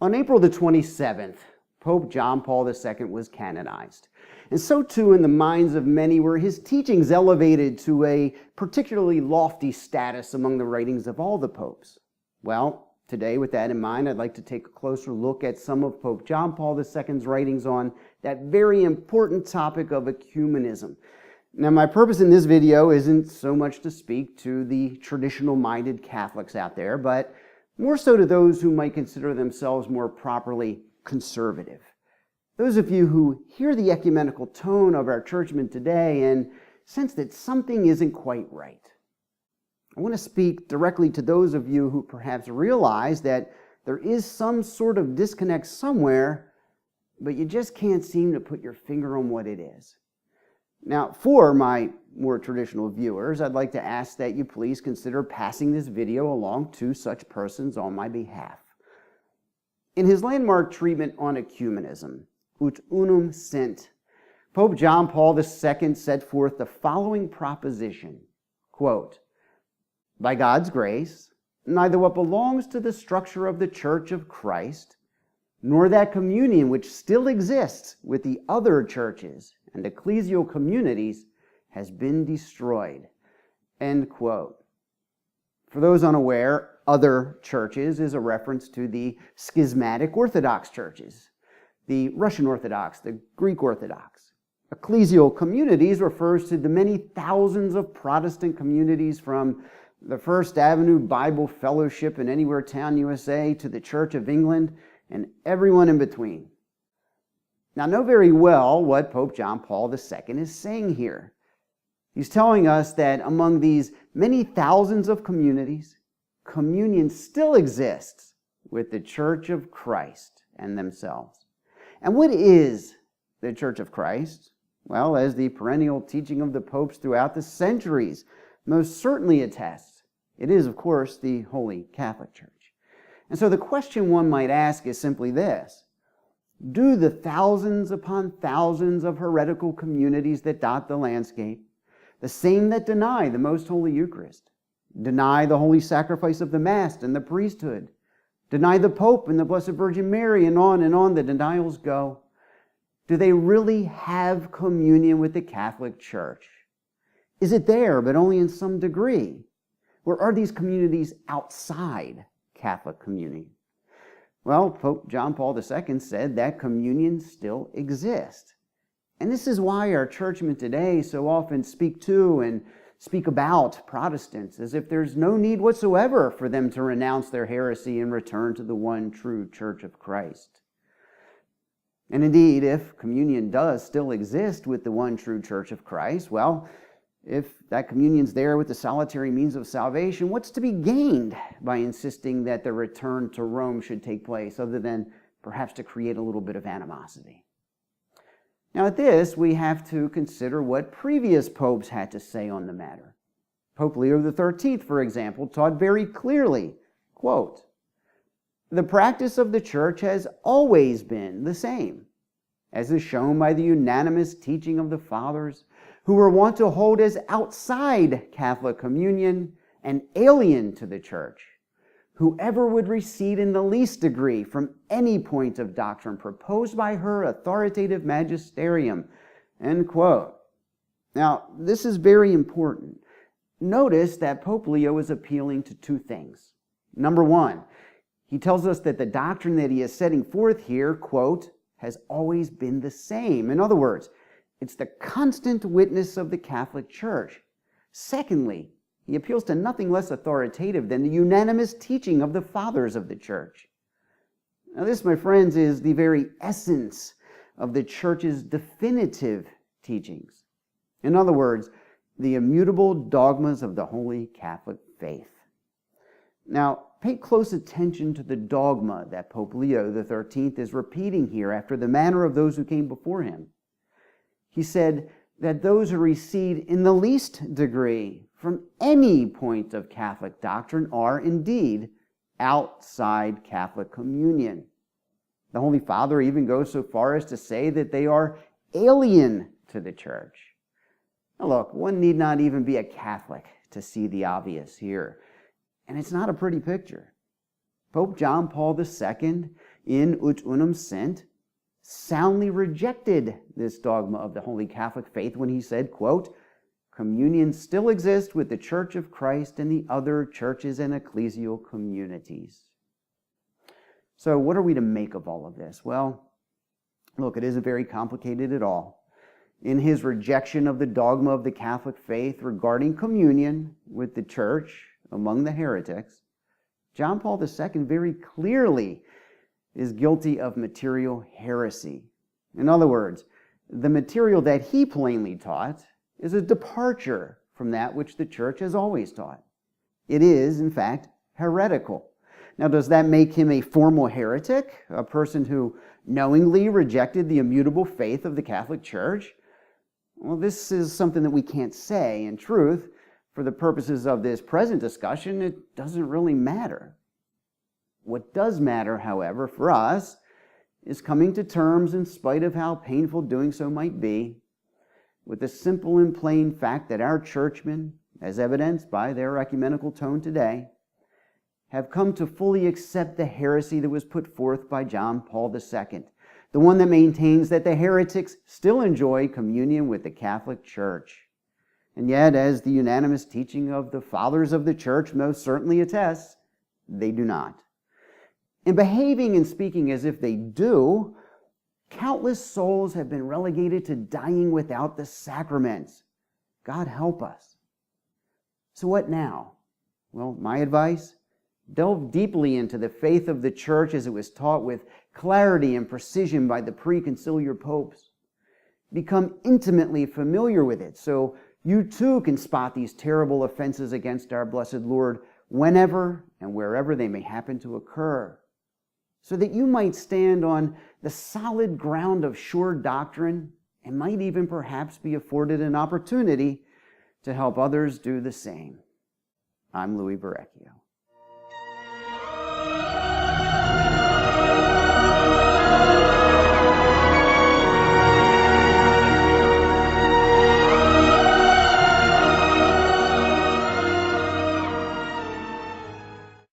On April the 27th, Pope John Paul II was canonized. And so too in the minds of many were his teachings elevated to a particularly lofty status among the writings of all the popes. Well, today with that in mind, I'd like to take a closer look at some of Pope John Paul II's writings on that very important topic of ecumenism. Now, my purpose in this video isn't so much to speak to the traditional-minded Catholics out there, but more so to those who might consider themselves more properly conservative. Those of you who hear the ecumenical tone of our churchmen today and sense that something isn't quite right. I want to speak directly to those of you who perhaps realize that there is some sort of disconnect somewhere, but you just can't seem to put your finger on what it is. Now, for my more traditional viewers, I'd like to ask that you please consider passing this video along to such persons on my behalf. In his landmark treatment on ecumenism, Ut Unum Sint, Pope John Paul II set forth the following proposition, quote, "By God's grace, neither what belongs to the structure of the Church of Christ, nor that communion which still exists with the other churches and ecclesial communities has been destroyed." End quote. For those unaware, other churches is a reference to the schismatic Orthodox churches, the Russian Orthodox, the Greek Orthodox. Ecclesial communities refers to the many thousands of Protestant communities from the First Avenue Bible Fellowship in Anywhere Town, USA, to the Church of England, and everyone in between. Now, know very well what Pope John Paul II is saying here. He's telling us that among these many thousands of communities, communion still exists with the Church of Christ and themselves. And what is the Church of Christ? Well, as the perennial teaching of the popes throughout the centuries most certainly attests, it is, of course, the Holy Catholic Church. And so the question one might ask is simply this: do the thousands upon thousands of heretical communities that dot the landscape, the same that deny the Most Holy Eucharist, deny the holy sacrifice of the Mass and the priesthood, deny the Pope and the Blessed Virgin Mary, and on the denials go, do they really have communion with the Catholic Church? Is it there, but only in some degree? Or are these communities outside Catholic communion? Well, Pope John Paul II said that communion still exists. And this is why our churchmen today so often speak to and speak about Protestants as if there's no need whatsoever for them to renounce their heresy and return to the one true Church of Christ. And indeed, if communion does still exist with the one true Church of Christ, well, if that communion's there with the solitary means of salvation, what's to be gained by insisting that the return to Rome should take place, other than perhaps to create a little bit of animosity? Now at this, we have to consider what previous popes had to say on the matter. Pope Leo XIII, for example, taught very clearly, quote, "The practice of the Church has always been the same, as is shown by the unanimous teaching of the Fathers, who were wont to hold as outside Catholic communion and alien to the Church whoever would recede in the least degree from any point of doctrine proposed by her authoritative magisterium." End quote. Now, this is very important. Notice that Pope Leo is appealing to two things. Number one, he tells us that the doctrine that he is setting forth here, quote, has always been the same. In other words, it's the constant witness of the Catholic Church. Secondly, he appeals to nothing less authoritative than the unanimous teaching of the Fathers of the Church. Now this, my friends, is the very essence of the Church's definitive teachings. In other words, the immutable dogmas of the Holy Catholic faith. Now, pay close attention to the dogma that Pope Leo XIII is repeating here after the manner of those who came before him. He said that those who recede in the least degree from any point of Catholic doctrine are indeed outside Catholic communion. The Holy Father even goes so far as to say that they are alien to the Church. Now look, one need not even be a Catholic to see the obvious here. And it's not a pretty picture. Pope John Paul II in Ut Unum Sint, soundly rejected this dogma of the Holy Catholic faith when he said, quote, "Communion still exists with the Church of Christ and the other churches and ecclesial communities." So what are we to make of all of this? Well, look, it isn't very complicated at all. In his rejection of the dogma of the Catholic faith regarding communion with the church among the heretics, John Paul II very clearly is guilty of material heresy. In other words, the material that he plainly taught is a departure from that which the church has always taught. It is, in fact, heretical. Now, does that make him a formal heretic, a person who knowingly rejected the immutable faith of the Catholic Church? Well, this is something that we can't say. In truth, for the purposes of this present discussion, it doesn't really matter. What does matter, however, for us, is coming to terms, in spite of how painful doing so might be, with the simple and plain fact that our churchmen, as evidenced by their ecumenical tone today, have come to fully accept the heresy that was put forth by John Paul II, the one that maintains that the heretics still enjoy communion with the Catholic Church. And yet, as the unanimous teaching of the Fathers of the Church most certainly attests, they do not. In behaving and speaking as if they do, countless souls have been relegated to dying without the sacraments. God help us. So what now? Well, my advice, delve deeply into the faith of the Church as it was taught with clarity and precision by the preconciliar popes. Become intimately familiar with it so you too can spot these terrible offenses against our blessed Lord whenever and wherever they may happen to occur, so that you might stand on the solid ground of sure doctrine and might even perhaps be afforded an opportunity to help others do the same. I'm Louis Barrecchio.